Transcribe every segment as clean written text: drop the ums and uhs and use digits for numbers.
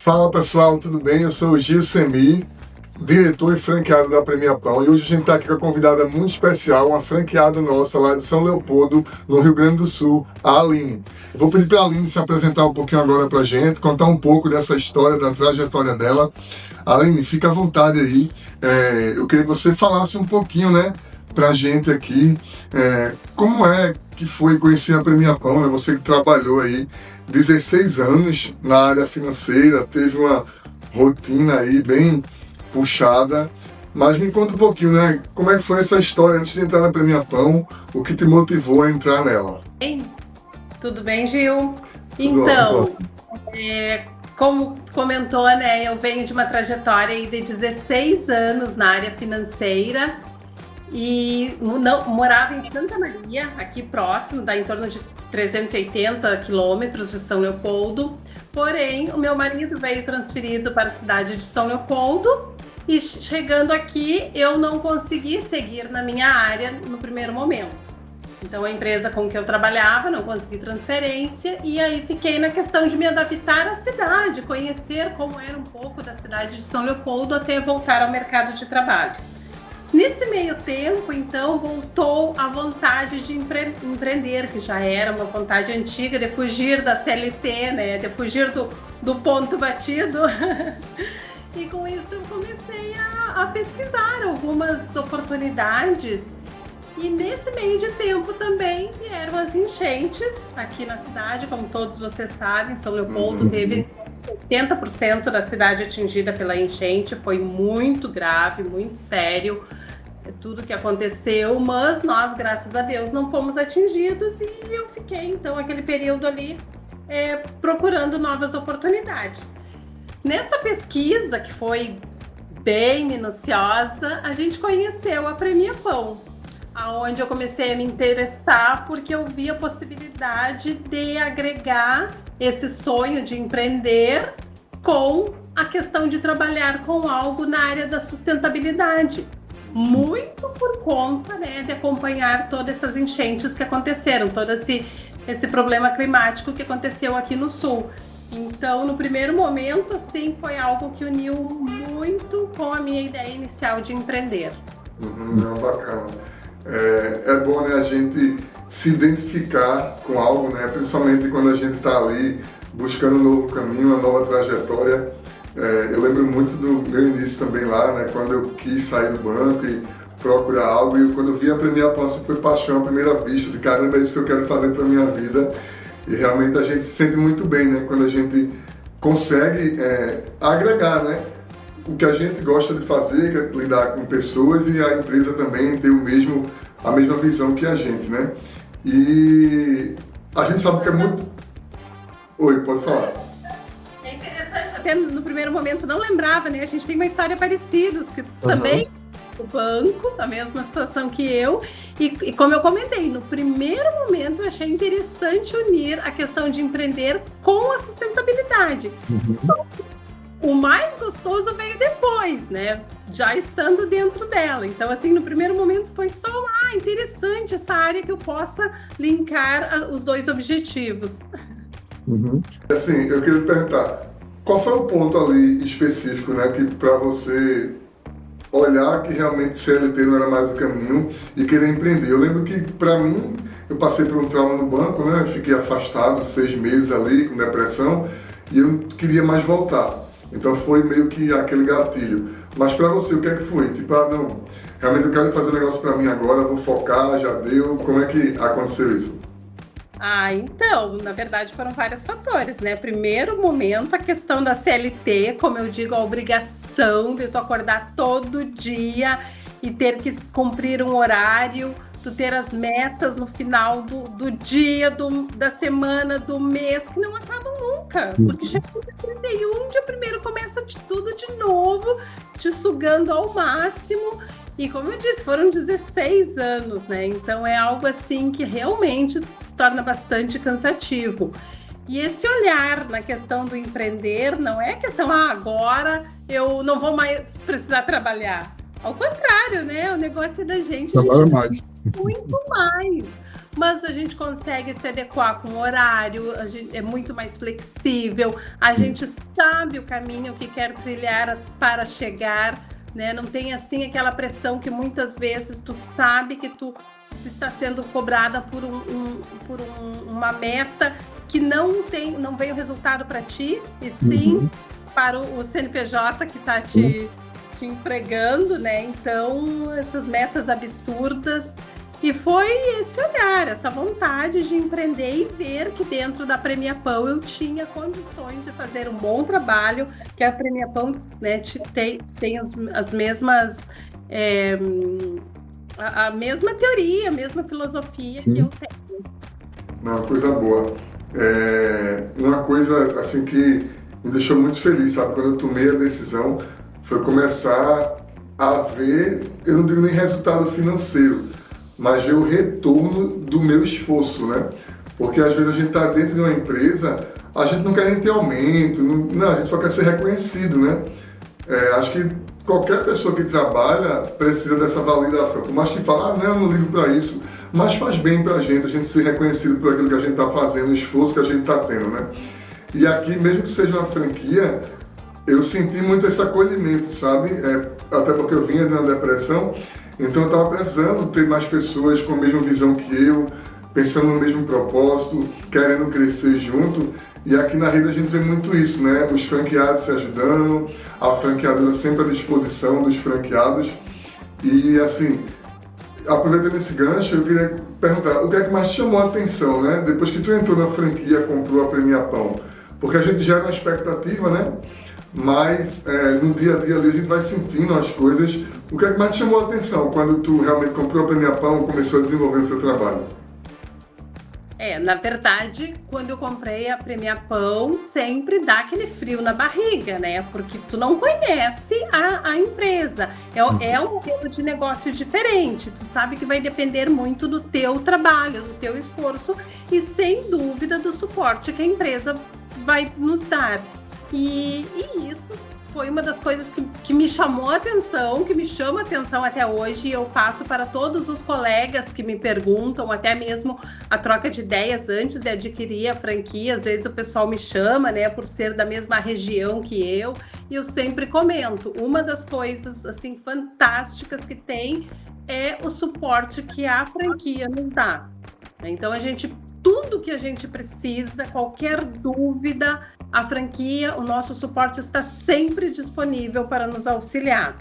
Fala pessoal, tudo bem? Eu sou o Gil Semi, diretor e franqueado da Premia Pão, e hoje a gente está aqui com uma convidada muito especial, uma franqueada nossa lá de São Leopoldo, no Rio Grande do Sul, a Aline. Eu vou pedir para a Aline se apresentar um pouquinho agora para a gente, contar um pouco dessa história, da trajetória dela. Aline, fica à vontade aí. Eu queria que você falasse um pouquinho, né, para a gente aqui, como é que foi conhecer a Premia Pão, né? Você que trabalhou aí 16 anos na área financeira, teve uma rotina aí bem puxada, mas me conta um pouquinho, né? Como é que foi essa história antes de entrar na Premia Pão, o que te motivou a entrar nela? Tudo bem, Gil? Então, como comentou, né, eu venho de uma trajetória aí de 16 anos na área financeira e morava em Santa Maria, aqui próximo, dá em torno de 380 quilômetros de São Leopoldo. Porém, o meu marido veio transferido para a cidade de São Leopoldo e chegando aqui eu não consegui seguir na minha área no primeiro momento. Então a empresa com que eu trabalhava não consegui transferência e aí fiquei na questão de me adaptar à cidade, conhecer como era um pouco da cidade de São Leopoldo até voltar ao mercado de trabalho. Nesse meio tempo, então, voltou a vontade de empreender, que já era uma vontade antiga de fugir da CLT, né? De fugir do ponto batido. E com isso eu comecei a pesquisar algumas oportunidades. E nesse meio de tempo também vieram as enchentes aqui na cidade, como todos vocês sabem, São Leopoldo teve 80% da cidade atingida pela enchente, foi muito grave, muito sério tudo que aconteceu, mas nós, graças a Deus, não fomos atingidos e eu fiquei, então, aquele período ali procurando novas oportunidades. Nessa pesquisa, que foi bem minuciosa, a gente conheceu a Premia Pão, aonde eu comecei a me interessar porque eu vi a possibilidade de agregar esse sonho de empreender com a questão de trabalhar com algo na área da sustentabilidade. Muito por conta, né, de acompanhar todas essas enchentes que aconteceram, todo esse problema climático que aconteceu aqui no Sul. Então, no primeiro momento, assim, foi algo que uniu muito com a minha ideia inicial de empreender. Bacana. É bom, né, a gente se identificar com algo, né, principalmente quando a gente está ali buscando um novo caminho, uma nova trajetória. Eu lembro muito do meu início também lá, né, quando eu quis sair do banco e procurar algo, e quando eu vi a Premia Pão, foi paixão à primeira vista, de caramba, é isso que eu quero fazer para minha vida. E realmente a gente se sente muito bem, né, quando a gente consegue agregar, né, o que a gente gosta de fazer, que é lidar com pessoas, e a empresa também ter a mesma visão que a gente, né. E a gente sabe que é muito... Oi, pode falar. Até no primeiro momento não lembrava, né? A gente tem uma história parecida, que também o banco, a mesma situação que eu, e como eu comentei, no primeiro momento eu achei interessante unir a questão de empreender com a sustentabilidade. Só que o mais gostoso veio depois, né? Já estando dentro dela. Então, assim, no primeiro momento foi só, interessante essa área que eu possa linkar os dois objetivos. Assim, eu queria perguntar, qual foi o ponto ali específico, né, que para você olhar que realmente CLT não era mais o caminho e querer empreender? Eu lembro que, para mim, eu passei por um trauma no banco, né, fiquei afastado 6 meses ali, com depressão, e eu queria mais voltar. Então foi meio que aquele gatilho. Mas para você, o que é que foi? Tipo, não, realmente eu quero fazer um negócio para mim agora, vou focar, já deu. Como é que aconteceu isso? Então, na verdade foram vários fatores, né? Primeiro momento, a questão da CLT, como eu digo, a obrigação de tu acordar todo dia e ter que cumprir um horário, tu ter as metas no final do dia, da semana, do mês, que não acabam nunca. Porque chega no dia 31, dia 1º começa tudo de novo, te sugando ao máximo. E como eu disse, foram 16 anos, né? Então é algo assim que realmente se torna bastante cansativo. E esse olhar na questão do empreender não é questão, agora eu não vou mais precisar trabalhar. Ao contrário, né? O negócio é da gente... Trabalha mais. muito mais. Mas a gente consegue se adequar com o horário, é muito mais flexível, a gente sabe o caminho que quer trilhar para chegar, né? Não tem assim aquela pressão que muitas vezes tu sabe que tu está sendo cobrada por uma meta que não veio resultado para ti, e sim para o CNPJ que está te empregando, né? Então, essas metas absurdas. E foi esse olhar, essa vontade de empreender e ver que dentro da Premiapão eu tinha condições de fazer um bom trabalho, que a Premiapão, né, tem as mesmas... a mesma teoria, a mesma filosofia que eu tenho. Uma coisa boa. Uma coisa assim que me deixou muito feliz, sabe? Quando eu tomei a decisão, foi começar a ver, eu não digo nem resultado financeiro, mas ver o retorno do meu esforço, né? Porque às vezes a gente está dentro de uma empresa, a gente não quer nem ter aumento, não, a gente só quer ser reconhecido, né? Acho que qualquer pessoa que trabalha precisa dessa validação. Por mais que fale, não, eu não ligo para isso, mas faz bem para a gente ser reconhecido por aquilo que a gente está fazendo, o esforço que a gente está tendo, né? E aqui, mesmo que seja uma franquia, eu senti muito esse acolhimento, sabe? Até porque eu vinha de uma depressão, então eu estava precisando ter mais pessoas com a mesma visão que eu, pensando no mesmo propósito, querendo crescer junto. E aqui na rede a gente vê muito isso, né? Os franqueados se ajudando, a franqueadora sempre à disposição dos franqueados. E assim, aproveitando esse gancho, eu queria perguntar, o que é que mais te chamou a atenção, né? Depois que tu entrou na franquia, comprou a Premiapão? Porque a gente gera uma expectativa, né? Mas no dia a dia ali a gente vai sentindo as coisas. O que é que mais te chamou a atenção quando tu realmente comprou a Premiapão e começou a desenvolver o teu trabalho? Na verdade, quando eu comprei a Premiapão, sempre dá aquele frio na barriga, né? Porque tu não conhece a empresa. É um modelo de negócio diferente. Tu sabe que vai depender muito do teu trabalho, do teu esforço e, sem dúvida, do suporte que a empresa vai nos dar. E isso foi uma das coisas que me chamou a atenção, que me chama a atenção até hoje, e eu passo para todos os colegas que me perguntam, até mesmo a troca de ideias antes de adquirir a franquia. Às vezes o pessoal me chama, né, por ser da mesma região que eu, e eu sempre comento, uma das coisas, assim, fantásticas que tem é o suporte que a franquia nos dá. Então, tudo que a gente precisa, qualquer dúvida, a franquia, o nosso suporte está sempre disponível para nos auxiliar.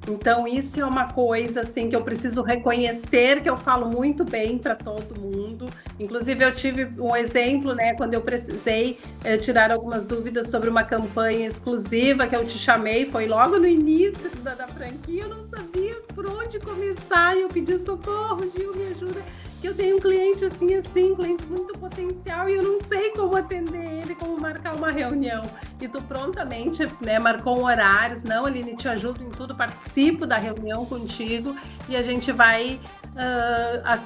Então, isso é uma coisa assim, que eu preciso reconhecer, que eu falo muito bem para todo mundo. Inclusive, eu tive um exemplo, né, quando eu precisei tirar algumas dúvidas sobre uma campanha exclusiva que eu te chamei, foi logo no início da franquia, eu não sabia por onde começar, e eu pedi socorro, Gil, me ajuda, que eu tenho um cliente assim, cliente muito potencial, e eu não sei como atender ele, como marcar uma reunião. E tu prontamente, né, marcou horários, não, Aline, te ajudo em tudo, participo da reunião contigo e a gente vai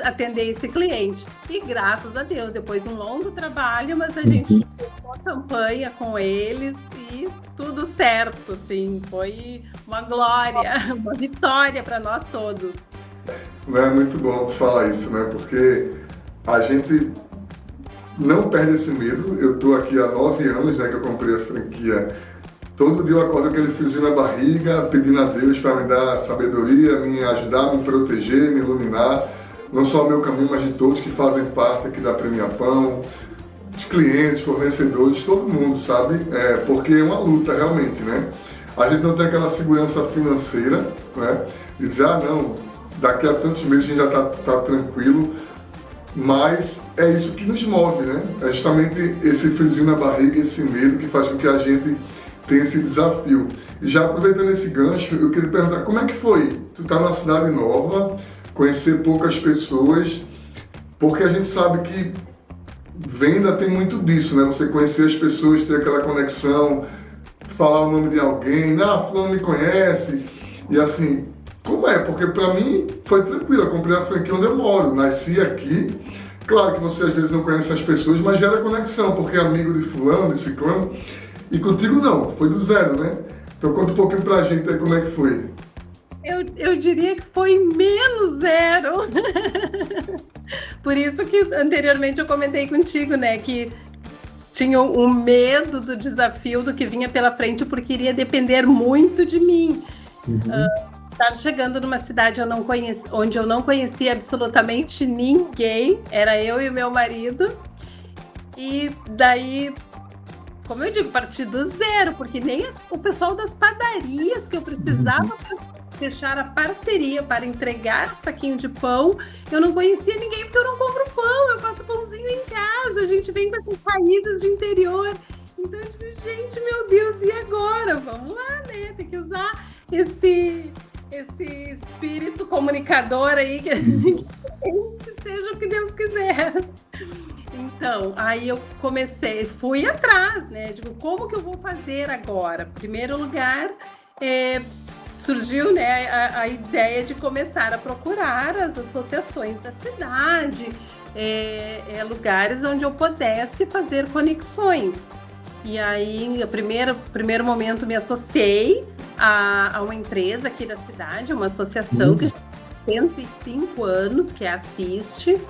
atender esse cliente. E graças a Deus, depois de um longo trabalho, mas a gente fez uma campanha com eles e tudo certo, assim, foi uma glória, uma vitória para nós todos. É muito bom tu falar isso, né? Porque a gente não perde esse medo. Eu tô aqui há 9 anos, né, que eu comprei a franquia. Todo dia eu acordo com aquele friozinho na barriga, pedindo a Deus para me dar sabedoria, me ajudar, me proteger, me iluminar. Não só o meu caminho, mas de todos que fazem parte aqui da Premiapão, os clientes, fornecedores, todo mundo, sabe? Porque é uma luta realmente, né? A gente não tem aquela segurança financeira, né? De dizer, não, daqui a tantos meses a gente já tá tranquilo, mas é isso que nos move, né? É justamente esse friozinho na barriga, esse medo que faz com que a gente tenha esse desafio. E já aproveitando esse gancho, eu queria perguntar, como é que foi? Tu tá numa cidade nova, conhecer poucas pessoas, porque a gente sabe que venda tem muito disso, né? Você conhecer as pessoas, ter aquela conexão, falar o nome de alguém, fulano me conhece, e assim, como é? Porque pra mim foi tranquilo, eu comprei a franquia onde eu moro, nasci aqui. Claro que você às vezes não conhece as pessoas, mas gera conexão, porque é amigo de fulano, de ciclano. E contigo não, foi do zero, né? Então conta um pouquinho pra gente aí como é que foi. Eu diria que foi menos zero. Por isso que anteriormente eu comentei contigo, né, que tinha um medo do desafio do que vinha pela frente, porque iria depender muito de mim. Estar chegando numa cidade onde eu não conhecia absolutamente ninguém, era eu e o meu marido, e daí, como eu digo, partir do zero, porque nem o pessoal das padarias que eu precisava para fechar a parceria para entregar o saquinho de pão, eu não conhecia ninguém, porque eu não compro pão, eu faço pãozinho em casa, a gente vem com essas raízes de interior. Então eu digo, gente, meu Deus, e agora? Vamos lá, né? Tem que usar esse espírito comunicador aí, que seja o que Deus quiser. Então, aí eu fui atrás, né? Digo, como que eu vou fazer agora? Em primeiro lugar, surgiu, né, a ideia de começar a procurar as associações da cidade, lugares onde eu pudesse fazer conexões. E aí, no primeiro momento, me associei a uma empresa aqui da cidade, uma associação que já tem 105 anos, que é a Assiste.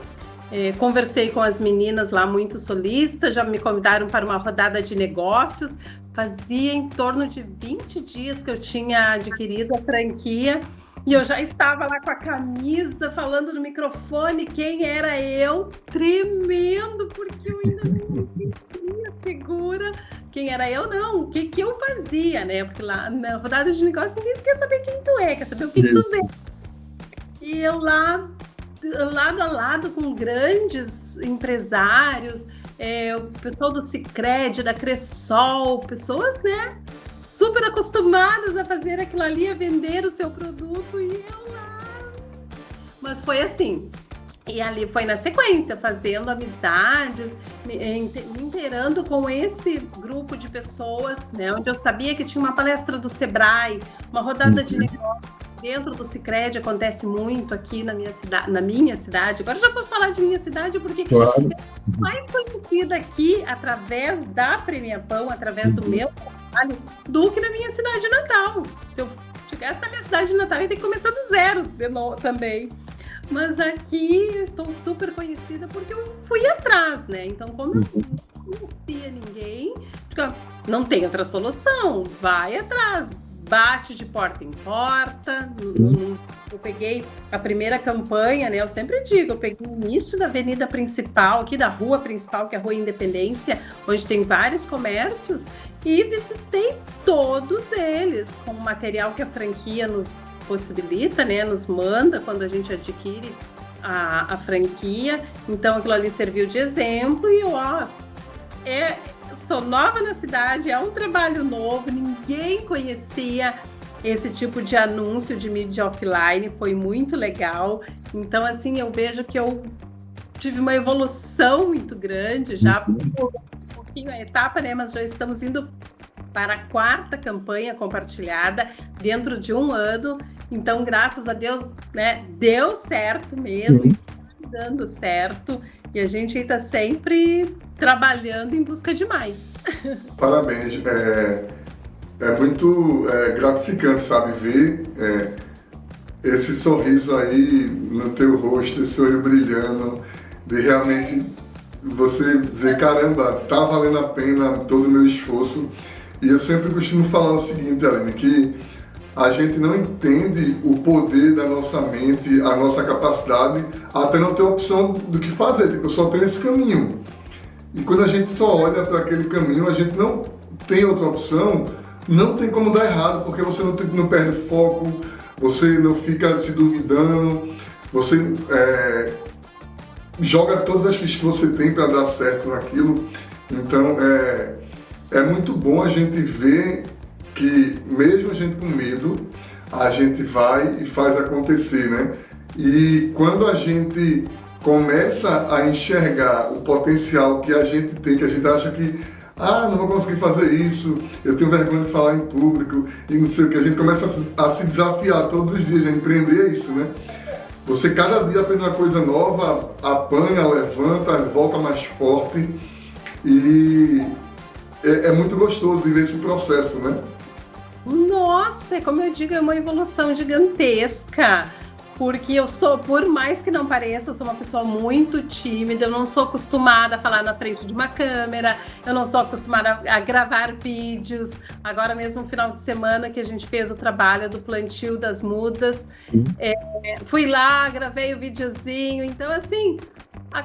Conversei com as meninas lá muito solistas, já me convidaram para uma rodada de negócios. Fazia em torno de 20 dias que eu tinha adquirido a franquia e eu já estava lá com a camisa, falando no microfone quem era eu, tremendo, porque eu ainda não me sentia segura. Quem era eu, não, o que eu fazia, né? Porque lá na rodada de negócio ninguém quer saber quem tu é, quer saber o que tu vê. E eu lá, lado a lado com grandes empresários, o pessoal do Sicredi, da Cressol, pessoas, né, super acostumadas a fazer aquilo ali, a vender o seu produto, e eu lá. Mas foi assim, e ali foi na sequência, fazendo amizades, me inteirando com esse grupo de pessoas, né, onde eu sabia que tinha uma palestra do Sebrae, uma rodada de negócios. Dentro do Sicredi acontece muito aqui na minha cidade. Agora já posso falar de minha cidade, porque claro, é mais conhecida aqui através da Premia Pão, através do meu trabalho, do que na minha cidade natal. Se eu chegasse na minha cidade natal, eu ia ter que começar do zero de novo também. Mas aqui eu estou super conhecida porque eu fui atrás, né? Então, como eu não conhecia ninguém, não tem outra solução, vai atrás. Bate de porta em porta. Eu peguei a primeira campanha, né? Eu sempre digo, eu peguei o início da avenida principal, aqui da rua principal, que é a Rua Independência, onde tem vários comércios, e visitei todos eles com o material que a franquia nos possibilita, né? Nos manda quando a gente adquire a franquia. Então aquilo ali serviu de exemplo e sou nova na cidade, é um trabalho novo, ninguém conhecia esse tipo de anúncio de mídia offline, foi muito legal. Então, assim, eu vejo que eu tive uma evolução muito grande, já um pouquinho a etapa, né? Mas já estamos indo para a 4ª campanha compartilhada dentro de um ano. Então, graças a Deus, né? Deu certo mesmo, está dando certo. E a gente está sempre trabalhando em busca de mais. Parabéns. É muito gratificante, sabe, ver esse sorriso aí no teu rosto, esse olho brilhando, de realmente você dizer, caramba, tá valendo a pena todo o meu esforço. E eu sempre costumo falar o seguinte, Aline, que a gente não entende o poder da nossa mente, a nossa capacidade, até não ter opção do que fazer, tipo, eu só tenho esse caminho. E quando a gente só olha para aquele caminho, a gente não tem outra opção, não tem como dar errado, porque você não perde foco, você não fica se duvidando, você joga todas as fichas que você tem para dar certo naquilo. Então, é muito bom a gente ver que mesmo a gente com medo, a gente vai e faz acontecer, né? E quando a gente começa a enxergar o potencial que a gente tem, que a gente acha que não vou conseguir fazer isso, eu tenho vergonha de falar em público e não sei o que, a gente começa a se desafiar todos os dias, a empreender isso, né? Você cada dia aprende uma coisa nova, apanha, levanta, volta mais forte e é muito gostoso viver esse processo, né? Nossa, como eu digo, é uma evolução gigantesca. Porque eu sou, por mais que não pareça, eu sou uma pessoa muito tímida, eu não sou acostumada a falar na frente de uma câmera, eu não sou acostumada a gravar vídeos. Agora mesmo, no final de semana, que a gente fez o trabalho do plantio das mudas, fui lá, gravei o videozinho. Então, assim, a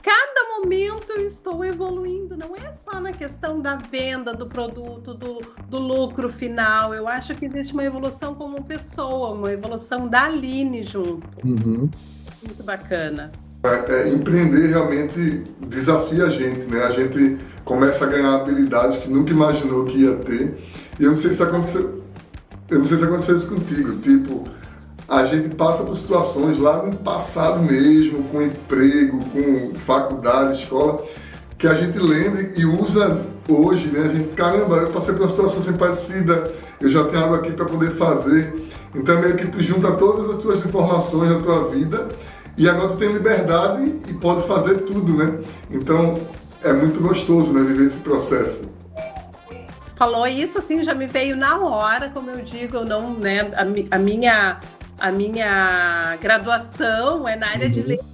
cada momento eu estou evoluindo, não é só na questão da venda do produto, do lucro final. Eu acho que existe uma evolução como pessoa, uma evolução da Aline junto. Muito bacana. Empreender realmente desafia a gente, né? A gente começa a ganhar habilidades que nunca imaginou que ia ter. E eu não sei se aconteceu isso contigo, tipo, a gente passa por situações lá no passado mesmo, com emprego, com faculdade, escola, que a gente lembra e usa hoje, né? A gente, caramba, eu passei por uma situação assim parecida, eu já tenho algo aqui para poder fazer. Então, meio que tu junta todas as tuas informações da tua vida e agora tu tem liberdade e pode fazer tudo, né? Então, é muito gostoso, né, viver esse processo. Falou isso, assim, já me veio na hora, como eu digo, eu não, né, a minha graduação é na área de letras,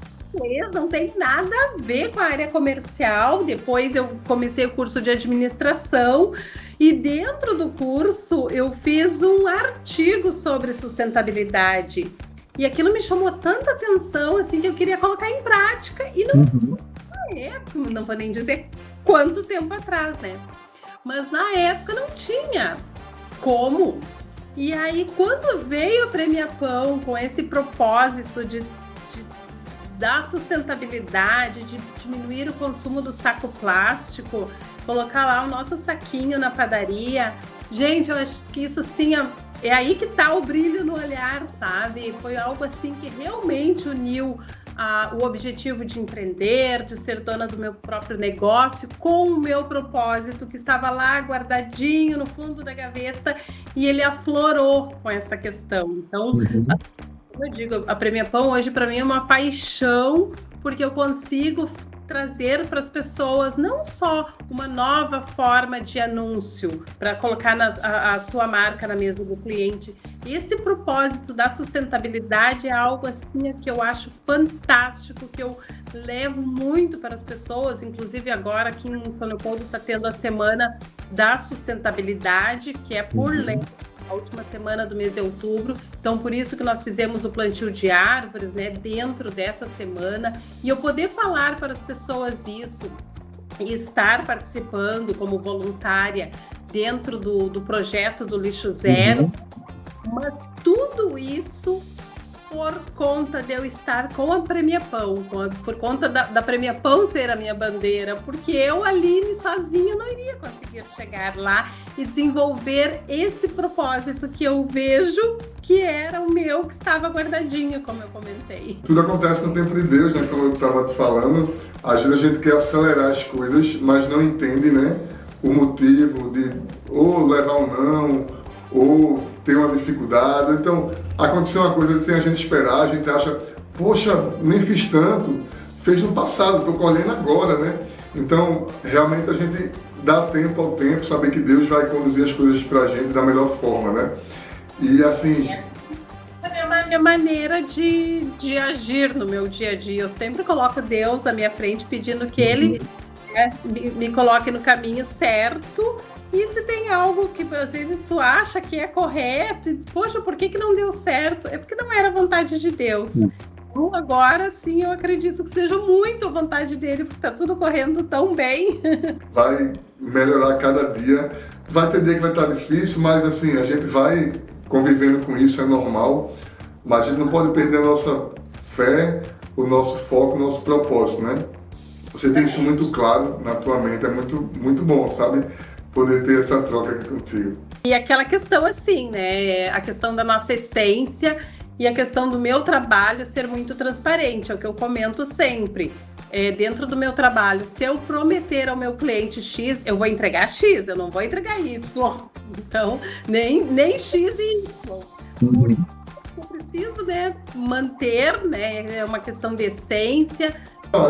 não tem nada a ver com a área comercial. Depois eu comecei o curso de administração e dentro do curso eu fiz um artigo sobre sustentabilidade. E aquilo me chamou tanta atenção, assim, que eu queria colocar em prática. E não, na época, não vou nem dizer quanto tempo atrás, né? Mas na época não tinha como. E aí, quando veio a Premia Pão com esse propósito da sustentabilidade, de diminuir o consumo do saco plástico, colocar lá o nosso saquinho na padaria, gente, eu acho que isso, assim, é aí que tá o brilho no olhar, sabe? Foi algo, assim, que realmente uniu o objetivo de empreender, de ser dona do meu próprio negócio, com o meu propósito, que estava lá guardadinho no fundo da gaveta, e ele aflorou com essa questão. Então, como eu digo, a Premia Pão hoje para mim é uma paixão, porque eu consigo trazer para as pessoas não só uma nova forma de anúncio para colocar a sua marca na mesa do cliente. Esse propósito da sustentabilidade é algo assim que eu acho fantástico, que eu levo muito para as pessoas. Inclusive agora aqui em São Leopoldo está tendo a semana da sustentabilidade, que é por lei, a última semana do mês de outubro. Então, por isso que nós fizemos o plantio de árvores, né, dentro dessa semana. E eu poder falar para as pessoas isso e estar participando como voluntária dentro do projeto do Lixo Zero. Mas tudo isso por conta de eu estar com a Premia Pão, por conta da Premia Pão ser a minha bandeira, porque eu, Aline, sozinha não iria conseguir chegar lá e desenvolver esse propósito que eu vejo que era o meu, que estava guardadinho, como eu comentei. Tudo acontece no tempo de Deus, né? Como eu estava te falando, às vezes a gente quer acelerar as coisas, mas não entende, né, o motivo de ou levar ou não, ou ter uma dificuldade. Então, aconteceu uma coisa sem a gente esperar, a gente acha, poxa, nem fiz tanto, fez no passado, estou colhendo agora, né? Então, realmente a gente dá tempo ao tempo, saber que Deus vai conduzir as coisas pra gente da melhor forma, né? E assim... É a minha maneira de agir no meu dia a dia. Eu sempre coloco Deus à minha frente, pedindo que Ele me coloque no caminho certo. E se tem algo que às vezes tu acha que é correto e diz, poxa, por que não deu certo? É porque não era a vontade de Deus. Então, agora sim, eu acredito que seja muito a vontade dele, porque tá tudo correndo tão bem. Vai melhorar cada dia. Vai ter dia que vai estar difícil, mas assim, a gente vai convivendo com isso, é normal. Mas a gente não pode perder a nossa fé, o nosso foco, o nosso propósito, né? Você tem isso muito claro na tua mente, é muito, muito bom, sabe? Poder ter essa troca aqui contigo. E aquela questão assim, né? A questão da nossa essência e a questão do meu trabalho ser muito transparente, é o que eu comento sempre. Dentro do meu trabalho, se eu prometer ao meu cliente X, eu vou entregar X, eu não vou entregar Y. Então, nem X e Y. Por isso eu preciso, né, manter, né? É uma questão de essência.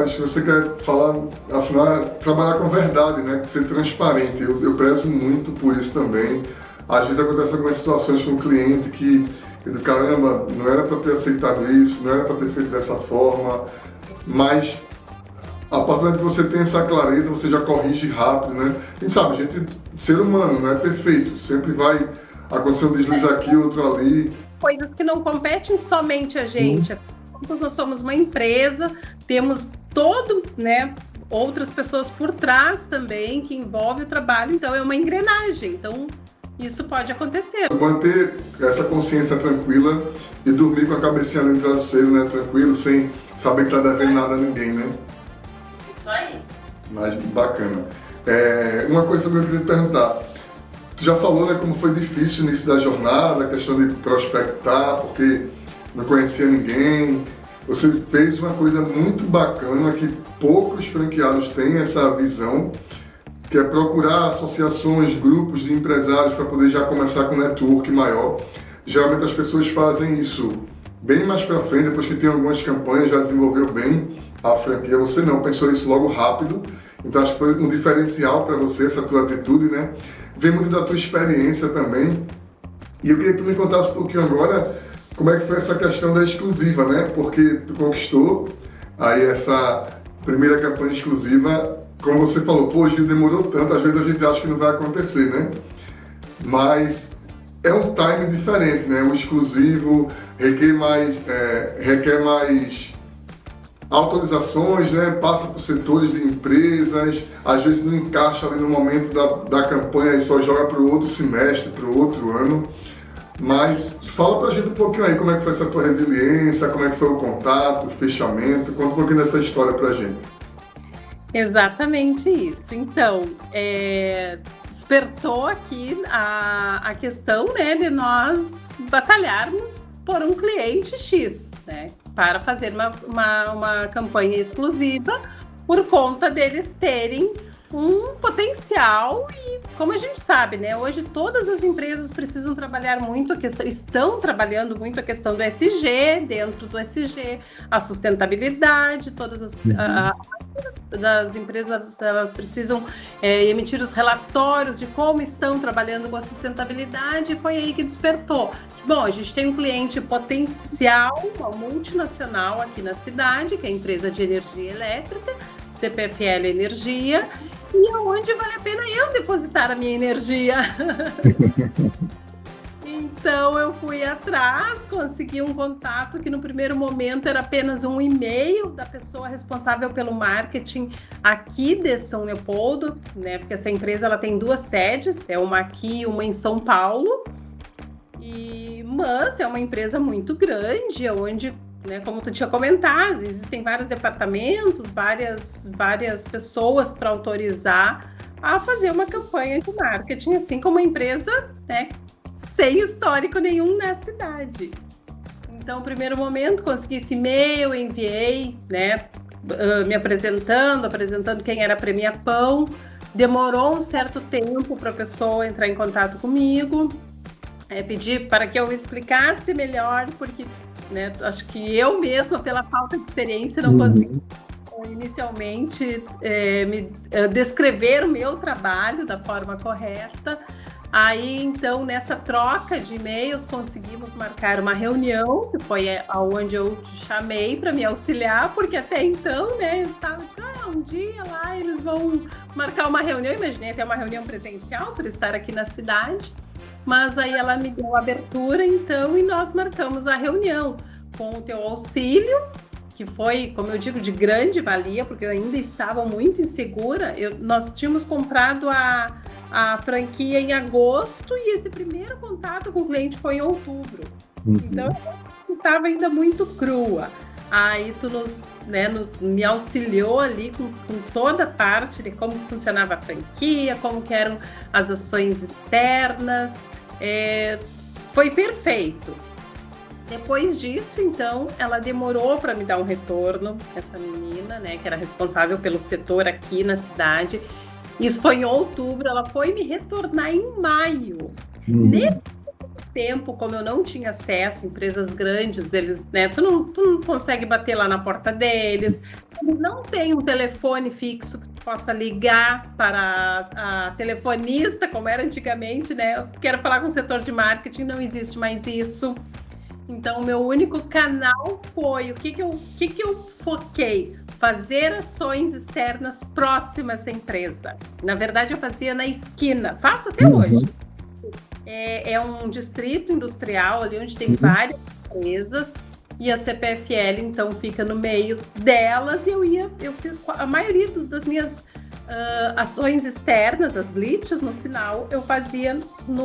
Se você quer falar, afinal, trabalhar com verdade, né? Ser transparente. Eu prezo muito por isso também. Às vezes acontecem algumas situações com o cliente que, do caramba, não era para ter aceitado isso, não era para ter feito dessa forma, mas a partir do momento que você tem essa clareza, você já corrige rápido, né? A gente sabe, ser humano não é perfeito, sempre vai acontecer um deslize aqui, outro ali. Coisas que não competem somente a gente. Nós somos uma empresa, temos outras pessoas por trás também que envolve o trabalho, então é uma engrenagem. Então, isso pode acontecer. Manter essa consciência tranquila e dormir com a cabecinha ali no travesseiro, né? Tranquilo, sem saber que tá devendo nada a ninguém, né? Isso aí. Mas bacana. Uma coisa que eu queria te perguntar. Tu já falou, né, como foi difícil o início da jornada, a questão de prospectar, porque não conhecia ninguém. Você fez uma coisa muito bacana que poucos franqueados têm essa visão, que é procurar associações, grupos de empresários para poder já começar com um network maior. Geralmente as pessoas fazem isso bem mais para frente, depois que tem algumas campanhas, já desenvolveu bem a franquia. Você não, pensou isso logo rápido, então acho que foi um diferencial para você, essa tua atitude, né? Vem muito da tua experiência também. E eu queria que tu me contasse um pouquinho agora como é que foi essa questão da exclusiva, né? Porque tu conquistou aí essa primeira campanha exclusiva, como você falou, pô, Gil, demorou tanto, às vezes a gente acha que não vai acontecer, né? Mas é um time diferente, né? O exclusivo requer mais autorizações, né? Passa por setores de empresas, às vezes não encaixa ali no momento da campanha e só joga para o outro semestre, para o outro ano. Mas fala pra gente um pouquinho aí como é que foi essa tua resiliência, como é que foi o contato, o fechamento, conta um pouquinho dessa história pra gente. Exatamente isso. Então, despertou aqui a questão, né, de nós batalharmos por um cliente X, né, para fazer uma campanha exclusiva por conta deles terem um potencial e, como a gente sabe, né, hoje todas as empresas precisam trabalhar muito estão trabalhando muito a questão do ESG, dentro do ESG, a sustentabilidade, todas das empresas, elas precisam emitir os relatórios de como estão trabalhando com a sustentabilidade, e foi aí que despertou. Bom, a gente tem um cliente potencial, uma multinacional aqui na cidade, que é a empresa de energia elétrica, CPFL Energia, e aonde vale a pena eu depositar a minha energia. Então eu fui atrás, consegui um contato que no primeiro momento era apenas um e-mail da pessoa responsável pelo marketing aqui de São Leopoldo, né? Porque essa empresa ela tem 2 sedes, uma aqui e uma em São Paulo, mas é uma empresa muito grande, onde, né, como tu tinha comentado, existem vários departamentos, várias pessoas para autorizar a fazer uma campanha de marketing, assim como uma empresa, né, sem histórico nenhum na cidade. Então, no primeiro momento, consegui esse e-mail, enviei, né, me apresentando quem era a Premia Pão. Demorou um certo tempo para a pessoa entrar em contato comigo, pedi para que eu explicasse melhor, porque, né, acho que eu mesma, pela falta de experiência, não consegui inicialmente descrever o meu trabalho da forma correta. Aí, então, nessa troca de e-mails, conseguimos marcar uma reunião, que foi aonde eu te chamei para me auxiliar, porque até então, né, eu estava, um dia lá eles vão marcar uma reunião, imaginei até uma reunião presencial, por estar aqui na cidade. Mas aí ela me deu a abertura, então, e nós marcamos a reunião com o teu auxílio, que foi, como eu digo, de grande valia, porque eu ainda estava muito insegura. Nós tínhamos comprado a franquia em agosto e esse primeiro contato com o cliente foi em outubro. Então, eu estava ainda muito crua. Aí tu me auxiliou ali com toda a parte de como funcionava a franquia, como que eram as ações externas. Foi perfeito. Depois disso, então, ela demorou para me dar um retorno, essa menina, né, que era responsável pelo setor aqui na cidade. Isso foi em outubro, ela foi me retornar em maio. Nesse tempo, como eu não tinha acesso, empresas grandes, eles, né, tu não consegue bater lá na porta deles, eles não têm um telefone fixo que tu possa ligar para a telefonista, como era antigamente, né? Eu quero falar com o setor de marketing, não existe mais isso. Então, o meu único canal foi o que eu foquei? Fazer ações externas próximas à empresa. Na verdade, eu fazia na esquina, faço até hoje. É um distrito industrial ali onde tem várias empresas e a CPFL, então, fica no meio delas e eu fiz a maioria das minhas ações externas, as blitz no sinal, eu fazia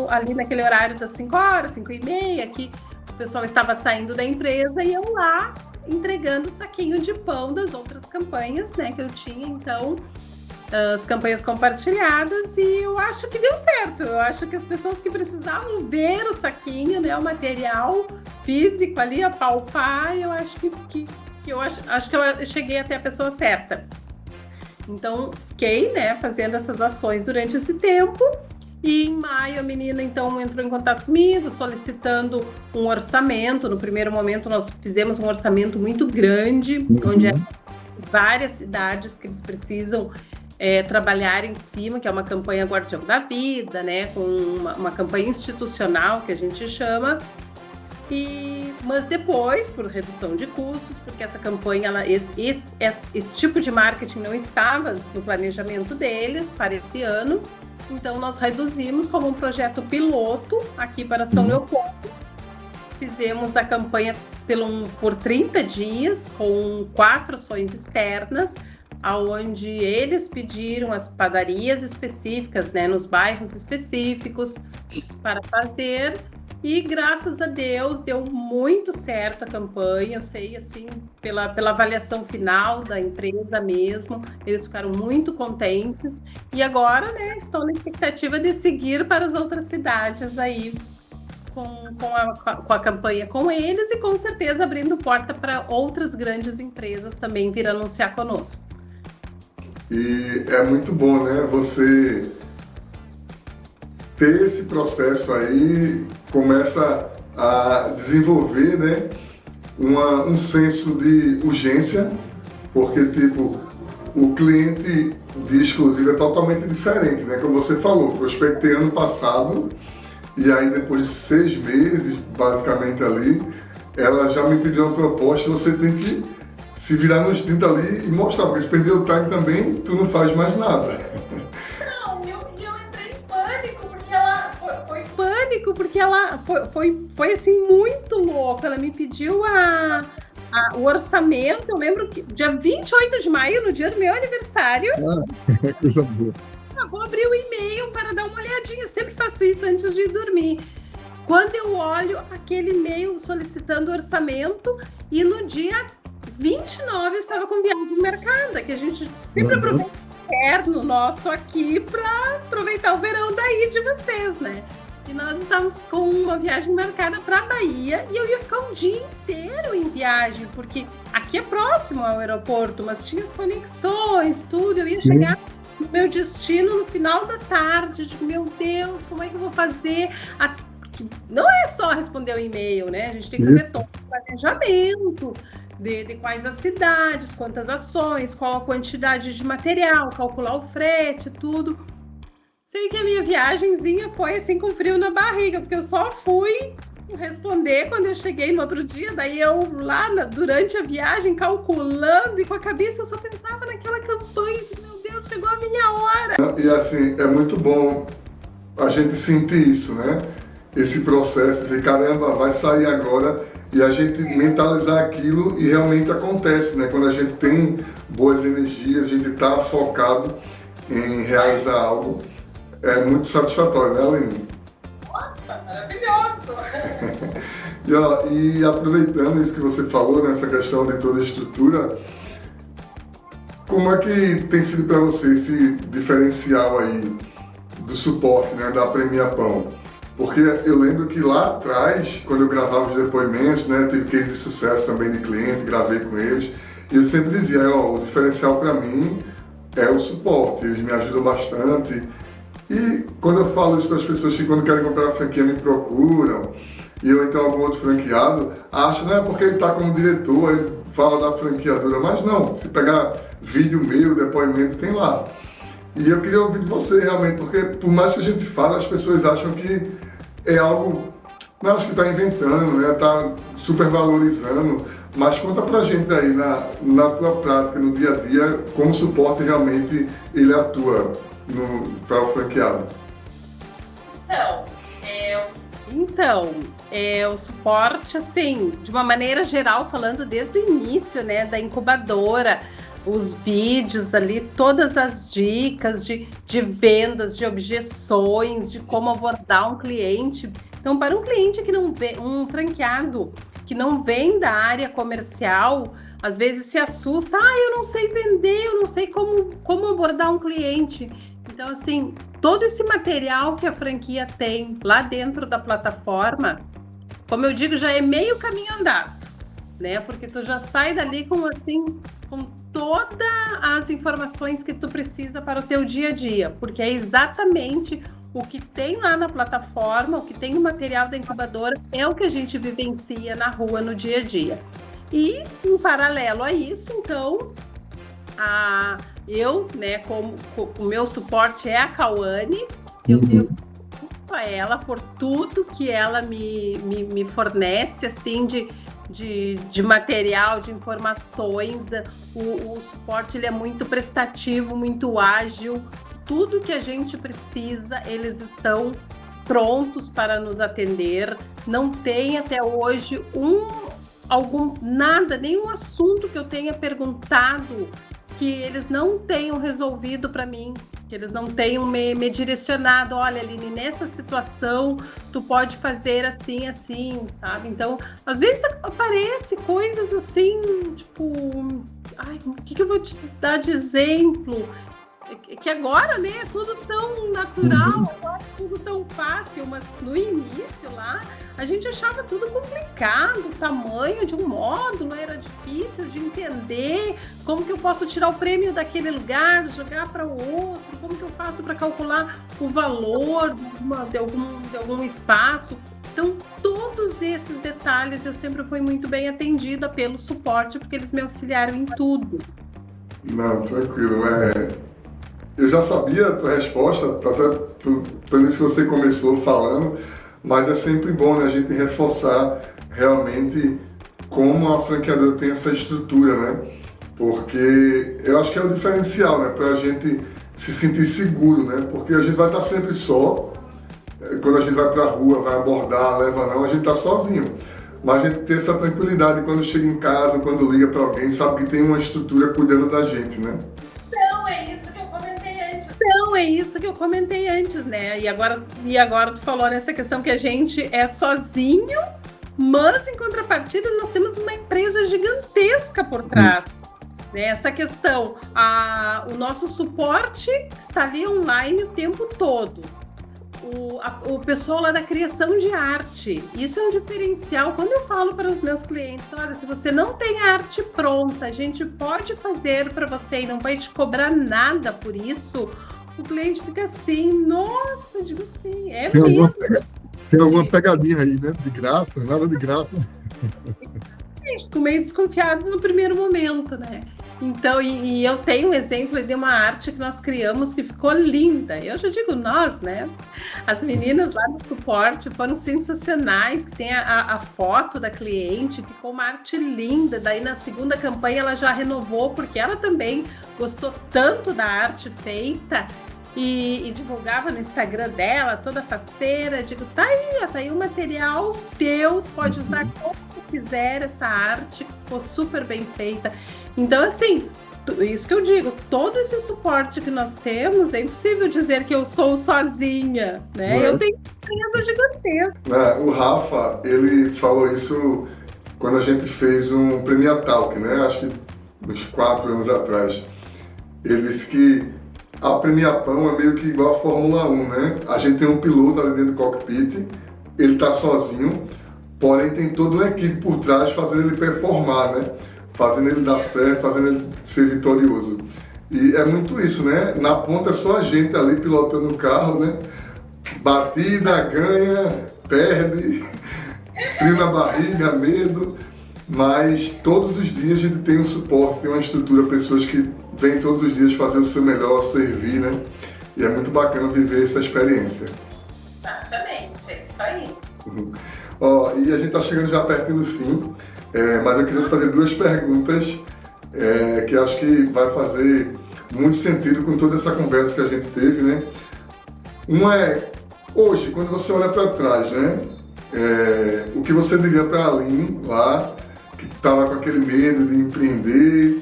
ali naquele horário das 5 horas, 5h30, que o pessoal estava saindo da empresa e eu lá entregando o saquinho de pão das outras campanhas, né, que eu tinha, então, as campanhas compartilhadas, e eu acho que deu certo. Eu acho que as pessoas que precisavam ver o saquinho, né, o material físico ali, apalpar, eu acho que eu cheguei até a pessoa certa. Então, fiquei, né, fazendo essas ações durante esse tempo. E em maio a menina então entrou em contato comigo, solicitando um orçamento. No primeiro momento nós fizemos um orçamento muito grande, onde é várias cidades que eles precisam trabalhar em cima, que é uma campanha Guardião da Vida, né, com uma campanha institucional que a gente chama. Mas depois, por redução de custos, porque essa campanha, esse tipo de marketing não estava no planejamento deles para esse ano. Então, nós reduzimos como um projeto piloto aqui para São Leopoldo. Fizemos a campanha por 30 dias, com 4 ações externas, onde eles pediram as padarias específicas, né, nos bairros específicos, para fazer. E, graças a Deus, deu muito certo a campanha. Eu sei, assim, pela avaliação final da empresa mesmo, eles ficaram muito contentes. E agora, né, estou na expectativa de seguir para as outras cidades aí com a campanha com eles e, com certeza, abrindo porta para outras grandes empresas também vir anunciar conosco. E é muito bom, né, você ter esse processo aí, começa a desenvolver, né, um senso de urgência, porque, tipo, o cliente de exclusivo é totalmente diferente, né, como você falou, prospectei ano passado, e aí depois de 6 meses, basicamente ali, ela já me pediu uma proposta, você tem que se virar nos 30 ali e mostrar, porque se perder o time também, tu não faz mais nada. Porque ela foi assim muito louca. Ela me pediu o orçamento. Eu lembro que dia 28 de maio, no dia do meu aniversário, coisa boa. Eu vou abrir o e-mail para dar uma olhadinha. Eu sempre faço isso antes de dormir. Quando eu olho aquele e-mail solicitando orçamento, e no dia 29 eu estava com viagem marcada, que a gente sempre aproveita o inverno nosso aqui para aproveitar o verão daí de vocês, né? E nós estávamos com uma viagem marcada para a Bahia e eu ia ficar um dia inteiro em viagem, porque aqui é próximo ao aeroporto, mas tinha as conexões, tudo. Eu ia chegar no meu destino no final da tarde. Tipo, meu Deus, como é que eu vou fazer? Não é só responder o e-mail, né? A gente tem que fazer todo o planejamento de quais as cidades, quantas ações, qual a quantidade de material, calcular o frete, tudo. Sei que a minha viagenzinha foi assim com frio na barriga, porque eu só fui responder quando eu cheguei no outro dia. Daí eu lá durante a viagem calculando, e com a cabeça eu só pensava naquela campanha de meu Deus, chegou a minha hora. E assim, é muito bom a gente sentir isso, né? Esse processo de caramba, vai sair agora, e a gente mentalizar aquilo e realmente acontece, né? Quando a gente tem boas energias, a gente está focado em realizar algo. É muito satisfatório, né, Aline? Nossa, maravilhoso! E aproveitando isso que você falou, nessa questão de toda a estrutura, como é que tem sido para você esse diferencial aí do suporte, né, da Premia Pão? Porque eu lembro que lá atrás, quando eu gravava os depoimentos, né, tive case de sucesso também de cliente, gravei com eles, e eu sempre dizia, o diferencial para mim é o suporte, eles me ajudam bastante. E quando eu falo isso para as pessoas que quando querem comprar a franquia me procuram, e eu então algum outro franqueado, acha, não é porque ele está como diretor, ele fala da franqueadora, mas não, se pegar vídeo meu, depoimento, tem lá. E eu queria ouvir de você realmente, porque por mais que a gente fale, as pessoas acham que é algo, não acho que está inventando, né? Está supervalorizando, mas conta pra gente aí na tua prática, no dia a dia, como o suporte realmente ele atua para o franqueado. O suporte, assim, de uma maneira geral, falando desde o início, né, da incubadora, os vídeos ali, todas as dicas de vendas, de objeções, de como abordar um cliente. Então, para um cliente que não vê, um franqueado que não vem da área comercial, às vezes se assusta, eu não sei vender, eu não sei como abordar um cliente. Então, assim, todo esse material que a franquia tem lá dentro da plataforma, como eu digo, já é meio caminho andado, né? Porque tu já sai dali com todas as informações que tu precisa para o teu dia a dia, porque é exatamente o que tem lá na plataforma, o que tem no material da incubadora, é o que a gente vivencia na rua no dia a dia. E, em paralelo a isso, então, eu, né, como o meu suporte é a Cauane, eu devo a ela por tudo que ela me fornece, assim, de material, de informações. O suporte ele é muito prestativo, muito ágil. Tudo que a gente precisa, eles estão prontos para nos atender. Não tem até hoje nenhum assunto que eu tenha perguntado que eles não tenham resolvido para mim, que eles não tenham me direcionado. Olha, Aline, nessa situação tu pode fazer assim, assim, sabe? Então, às vezes aparece coisas assim, tipo, o que eu vou te dar de exemplo? Que agora, né, é tudo tão natural, agora é tudo tão fácil, mas no início lá, a gente achava tudo complicado, o tamanho de um módulo era difícil de entender, como que eu posso tirar o prêmio daquele lugar, jogar para o outro, como que eu faço para calcular o valor de algum espaço. Então, todos esses detalhes eu sempre fui muito bem atendida pelo suporte, porque eles me auxiliaram em tudo. Não, tranquilo, eu já sabia a tua resposta, até pelo isso que você começou falando, mas é sempre bom, né, a gente reforçar realmente como a franqueadora tem essa estrutura, né? Porque eu acho que é o diferencial, né, para a gente se sentir seguro, né? Porque a gente vai estar sempre só, quando a gente vai para a rua, vai abordar, leva não, a gente está sozinho. Mas a gente ter essa tranquilidade quando chega em casa, quando liga para alguém, sabe que tem uma estrutura cuidando da gente, né? É isso que eu comentei antes, né? E agora tu falou nessa questão que a gente é sozinho, mas em contrapartida nós temos uma empresa gigantesca por trás. Né? Essa questão, o nosso suporte está ali online o tempo todo. O pessoal lá da criação de arte, isso é um diferencial. Quando eu falo para os meus clientes, olha, se você não tem a arte pronta, a gente pode fazer para você e não vai te cobrar nada por isso. O cliente fica assim, nossa, digo assim, tem alguma pegadinha aí, né? De graça, nada de graça. Ficam meio desconfiados no primeiro momento, né? Então, e eu tenho um exemplo de uma arte que nós criamos que ficou linda. Eu já digo nós, né? As meninas lá do suporte foram sensacionais, que tem a foto da cliente, ficou uma arte linda. Daí na segunda campanha ela já renovou, porque ela também gostou tanto da arte feita e divulgava no Instagram dela, toda faceira. Digo, tá aí o material teu, pode usar como quiser essa arte, ficou super bem feita. Então, assim, isso que eu digo, todo esse suporte que nós temos, é impossível dizer que eu sou sozinha, né? Eu tenho uma empresa gigantesca. O Rafa, ele falou isso quando a gente fez um Premier Talk, né? Acho que uns 4 anos atrás. Ele disse que a Premier Pão é meio que igual a Fórmula 1, né? A gente tem um piloto ali dentro do cockpit, ele tá sozinho, porém tem toda uma equipe por trás fazendo ele performar, né? Fazendo ele dar certo, fazendo ele ser vitorioso. E é muito isso, né? Na ponta é só a gente ali pilotando o carro, né? Batida, ganha, perde, frio na barriga, medo, mas todos os dias a gente tem um suporte, tem uma estrutura, pessoas que vêm todos os dias fazer o seu melhor, servir, né? E é muito bacana viver essa experiência. Exatamente, é isso aí. Ó, e a gente está chegando já perto do fim, mas eu queria fazer duas perguntas que acho que vai fazer muito sentido com toda essa conversa que a gente teve, né? Uma é, hoje, quando você olha para trás, né? O que você diria para a Aline lá, que estava com aquele medo de empreender,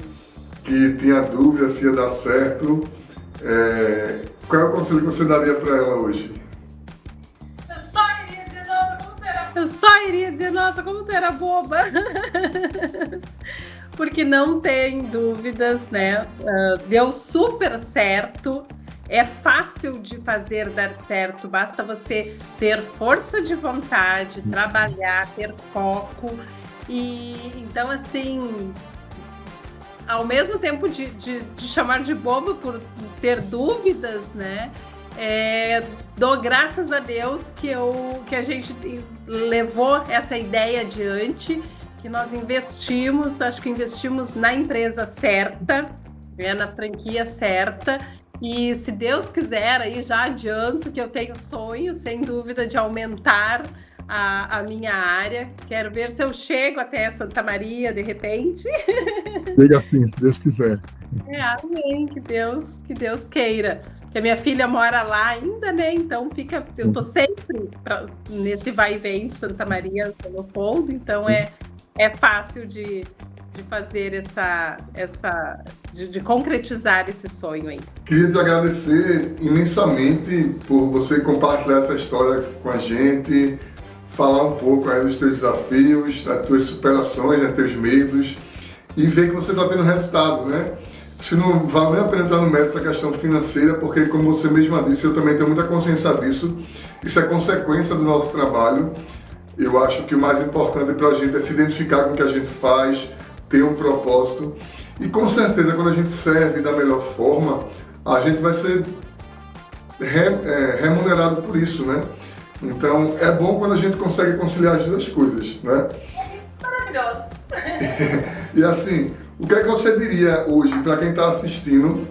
que tinha dúvida se ia dar certo, qual é o conselho que você daria para ela hoje? Eu só iria dizer, nossa, como tu era boba! Porque não tem dúvidas, né? Deu super certo. É fácil de fazer dar certo, basta você ter força de vontade, trabalhar, ter foco. E então, assim, ao mesmo tempo de chamar de boba por ter dúvidas, né? Dou graças a Deus que a gente levou essa ideia adiante, que nós investimos, acho que investimos na empresa certa, né, na franquia certa. E se Deus quiser, aí já adianto que eu tenho sonho, sem dúvida, de aumentar a minha área. Quero ver se eu chego até Santa Maria, de repente. Chega assim, se Deus quiser. Amém, que Deus queira. Que a minha filha mora lá ainda, né? Então eu tô sempre nesse vai e vem de Santa Maria, São Leopoldo, então é fácil de fazer de concretizar esse sonho aí. Queria te agradecer imensamente por você compartilhar essa história com a gente, falar um pouco aí dos teus desafios, das tuas superações, dos teus medos, e ver que você está tendo resultado, né? Acho que não vale nem a pena entrar no mérito dessa questão financeira, porque, como você mesma disse, eu também tenho muita consciência disso. Isso é consequência do nosso trabalho. Eu acho que o mais importante para a gente é se identificar com o que a gente faz, ter um propósito. E, com certeza, quando a gente serve da melhor forma, a gente vai ser remunerado por isso, né? Então, é bom quando a gente consegue conciliar as duas coisas, né? Maravilhoso! E assim, o que é que você diria hoje para quem está assistindo?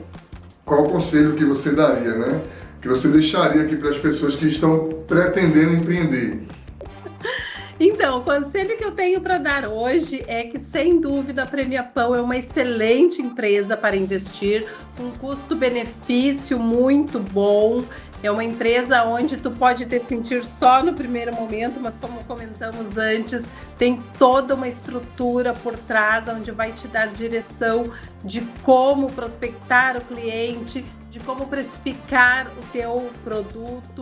Qual o conselho que você daria, né? Que você deixaria aqui para as pessoas que estão pretendendo empreender? Então, o conselho que eu tenho para dar hoje é que, sem dúvida, a Premia Pão é uma excelente empresa para investir, um custo-benefício muito bom. É uma empresa onde tu pode te sentir só no primeiro momento, mas, como comentamos antes, tem toda uma estrutura por trás, onde vai te dar direção de como prospectar o cliente, de como precificar o teu produto,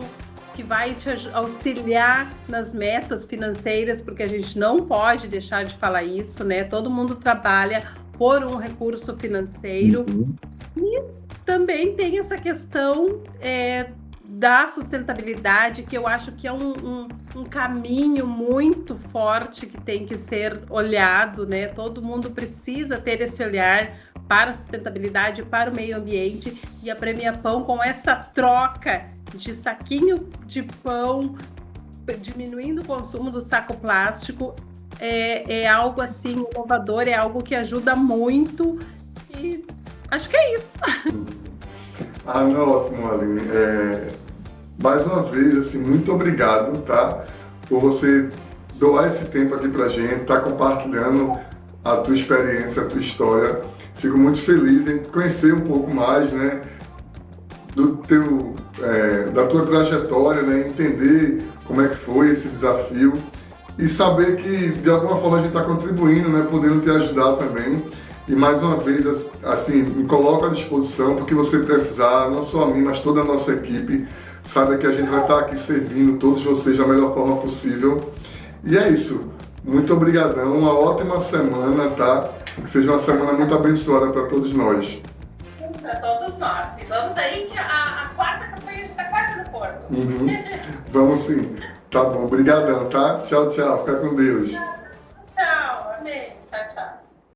que vai te auxiliar nas metas financeiras, porque a gente não pode deixar de falar isso, né? Todo mundo trabalha por um recurso financeiro. E também tem essa questão da sustentabilidade, que eu acho que é um caminho muito forte que tem que ser olhado, né? Todo mundo precisa ter esse olhar para a sustentabilidade, para o meio ambiente, e a Premia Pão, com essa troca de saquinho de pão, diminuindo o consumo do saco plástico, é algo assim inovador, é algo que ajuda muito, e acho que é isso. Não, ótimo, Aline. Mais uma vez, assim, muito obrigado, tá? Por você doar esse tempo aqui pra gente, tá compartilhando a tua experiência, a tua história. Fico muito feliz em conhecer um pouco mais, né, da tua trajetória, né, entender como é que foi esse desafio e saber que, de alguma forma, a gente está contribuindo, né, podendo te ajudar também. E, mais uma vez, assim, me coloco à disposição para o que você precisar, não só a mim, mas toda a nossa equipe. Saiba que a gente vai estar aqui servindo todos vocês da melhor forma possível. E é isso. Muito obrigadão, uma ótima semana, tá? Que seja uma semana muito abençoada para todos nós. Para todos nós. E vamos aí que a quarta campanha já está quase no corpo. Vamos sim. Tá bom, obrigadão, tá? Tchau, tchau. Fica com Deus.